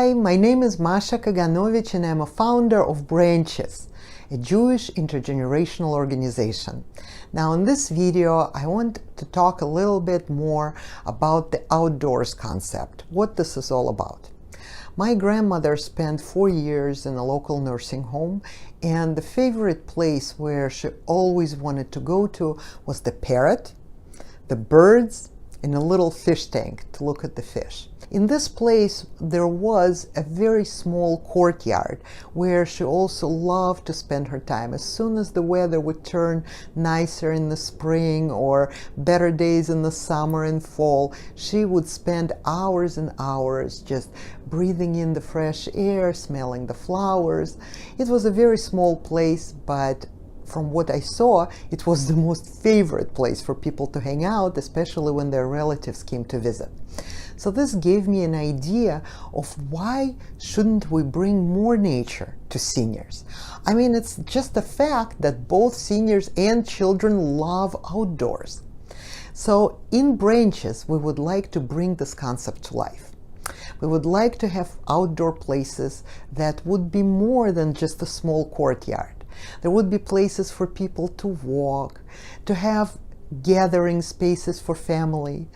Hi, my name is Masha Kaganovich and I'm a founder of Branches, a Jewish intergenerational organization. Now in this video, I want to talk a little bit more about the outdoors concept, what this is all about. My grandmother spent 4 years in a local nursing home, and the favorite place where she always wanted to go to was the parrot, the birds, and a little fish tank to look at the fish. In this place, there was a very small courtyard where she also loved to spend her time. As soon as the weather would turn nicer in the spring or better days in the summer and fall, she would spend hours and hours just breathing in the fresh air, smelling the flowers. It was a very small place, but from what I saw, it was the most favorite place for people to hang out, especially when their relatives came to visit. So this gave me an idea of why shouldn't we bring more nature to seniors? I mean, it's just a fact that both seniors and children love outdoors. So in Branches, we would like to bring this concept to life. We would like to have outdoor places that would be more than just a small courtyard. There would be places for people to walk, to have gathering spaces for family,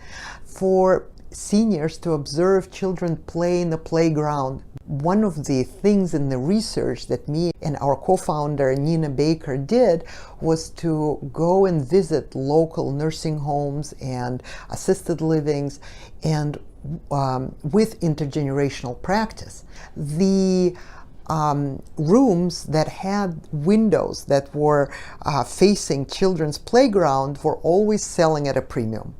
for seniors to observe children play in the playground. One of the things in the research that me and our co-founder Nina Baker did was to go and visit local nursing homes and assisted livings and with intergenerational practice. The rooms that had windows that were facing children's playground were always selling at a premium.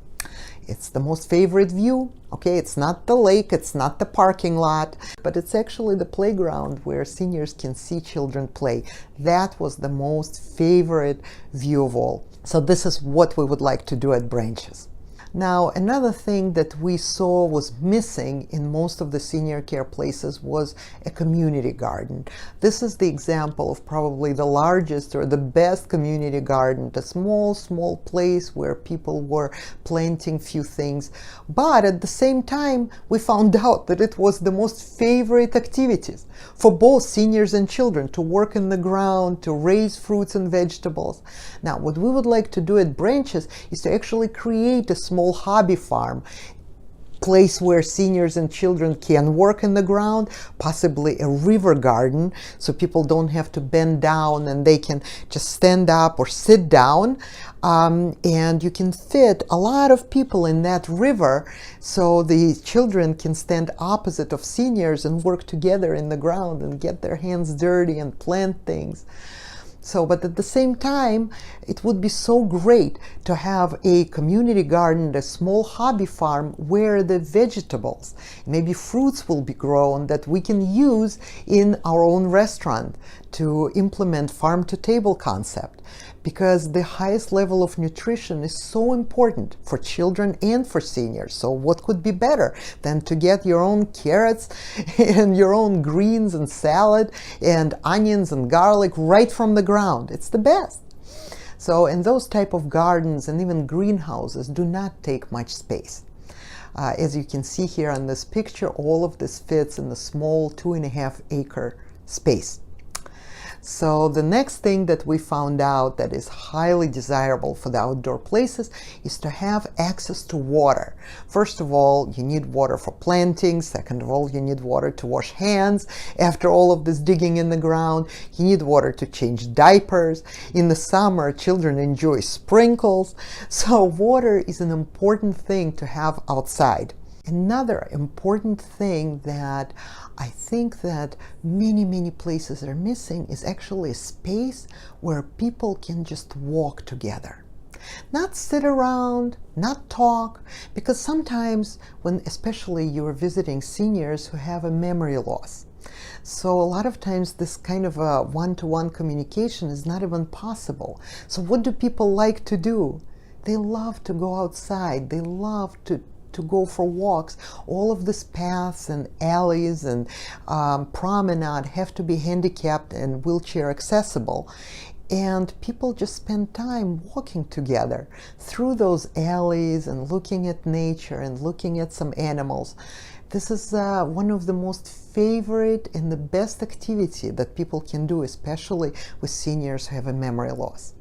It's the most favorite view. Okay, it's not the lake, it's not the parking lot, but it's actually the playground where seniors can see children play. That was the most favorite view of all. So this is what we would like to do at Branches. Now, another thing that we saw was missing in most of the senior care places was a community garden. This is the example of probably the largest or the best community garden, a small place where people were planting few things. But at the same time, we found out that it was the most favorite activities for both seniors and children, to work in the ground, to raise fruits and vegetables. Now, what we would like to do at Branches is to actually create a small hobby farm, place where seniors and children can work in the ground, possibly a river garden, so people don't have to bend down and they can just stand up or sit down. And you can fit a lot of people in that river, so the children can stand opposite of seniors and work together in the ground and get their hands dirty and plant things. So, but at the same time, it would be so great to have a community garden, a small hobby farm where the vegetables, maybe fruits will be grown that we can use in our own restaurant to implement farm-to-table concept. Because the highest level of nutrition is so important for children and for seniors. So what could be better than to get your own carrots and your own greens and salad and onions and garlic right from the ground? It's the best. So, and those type of gardens and even greenhouses do not take much space. As you can see here on this picture, all of this fits in the small 2.5 acre space. So the next thing that we found out that is highly desirable for the outdoor places is to have access to water. First of all, you need water for planting. Second of all, you need water to wash hands after all of this digging in the ground. You need water to change diapers. In the summer, children enjoy sprinkles. So water is an important thing to have outside. Another important thing that I think that many places are missing is actually a space where people can just walk together. Not sit around, not talk, because sometimes when especially you're visiting seniors who have a memory loss, so a lot of times this kind of a one-to-one communication is not even possible. So what do people like to do? They love to go outside. They love to go for walks. All of these paths and alleys and promenade have to be handicapped and wheelchair accessible. And people just spend time walking together through those alleys and looking at nature and looking at some animals. This is one of the most favorite and the best activity that people can do, especially with seniors who have a memory loss.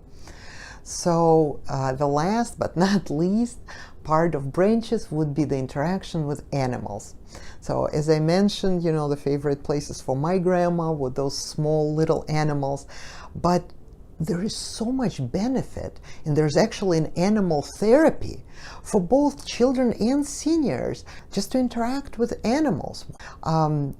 So the last but not least part of branches would be the interaction with animals. So as I mentioned, the favorite places for my grandma were those small little animals, but there is so much benefit, and there's actually an animal therapy for both children and seniors just to interact with animals.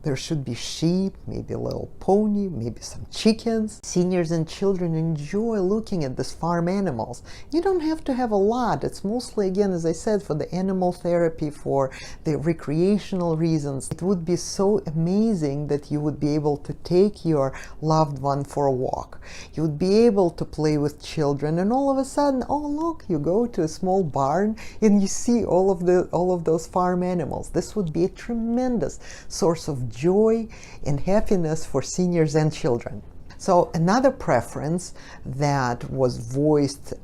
There should be sheep, maybe a little pony, maybe some chickens. Seniors and children enjoy looking at these farm animals. You don't have to have a lot. It's mostly, again, as I said, for the animal therapy, for the recreational reasons. It would be so amazing that you would be able to take your loved one for a walk. You would be able to play with children, and all of a sudden, oh look, you go to a small barn and you see all of those farm animals. This would be a tremendous source of joy and happiness for seniors and children. So another preference that was voiced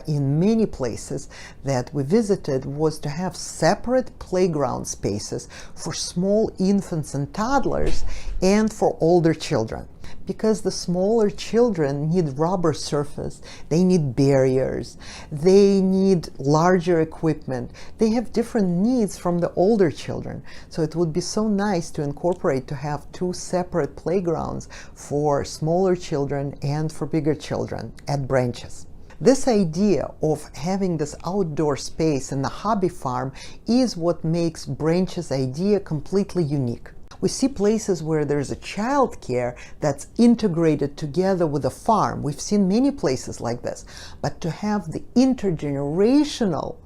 in many places that we visited was to have separate playground spaces for small infants and toddlers and for older children. Because the smaller children need rubber surface, they need barriers, they need larger equipment, they have different needs from the older children. So it would be so nice to incorporate, to have two separate playgrounds for smaller children and for bigger children at branches. This idea of having this outdoor space in the hobby farm is what makes Branch's idea completely unique. We see places where there's a child care that's integrated together with a farm. We've seen many places like this. But to have the intergenerational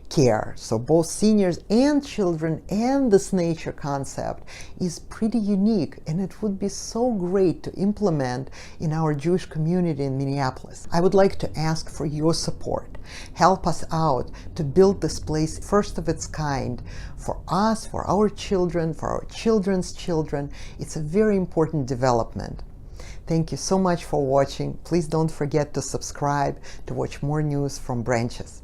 care, so both seniors and children, and this nature concept is pretty unique, and it would be so great to implement in our Jewish community in Minneapolis. I would like to ask for your support. Help us out to build this place first of its kind for us, for our children, for our children's children. It's a very important development. Thank you so much for watching. Please don't forget to subscribe to watch more news from Branches.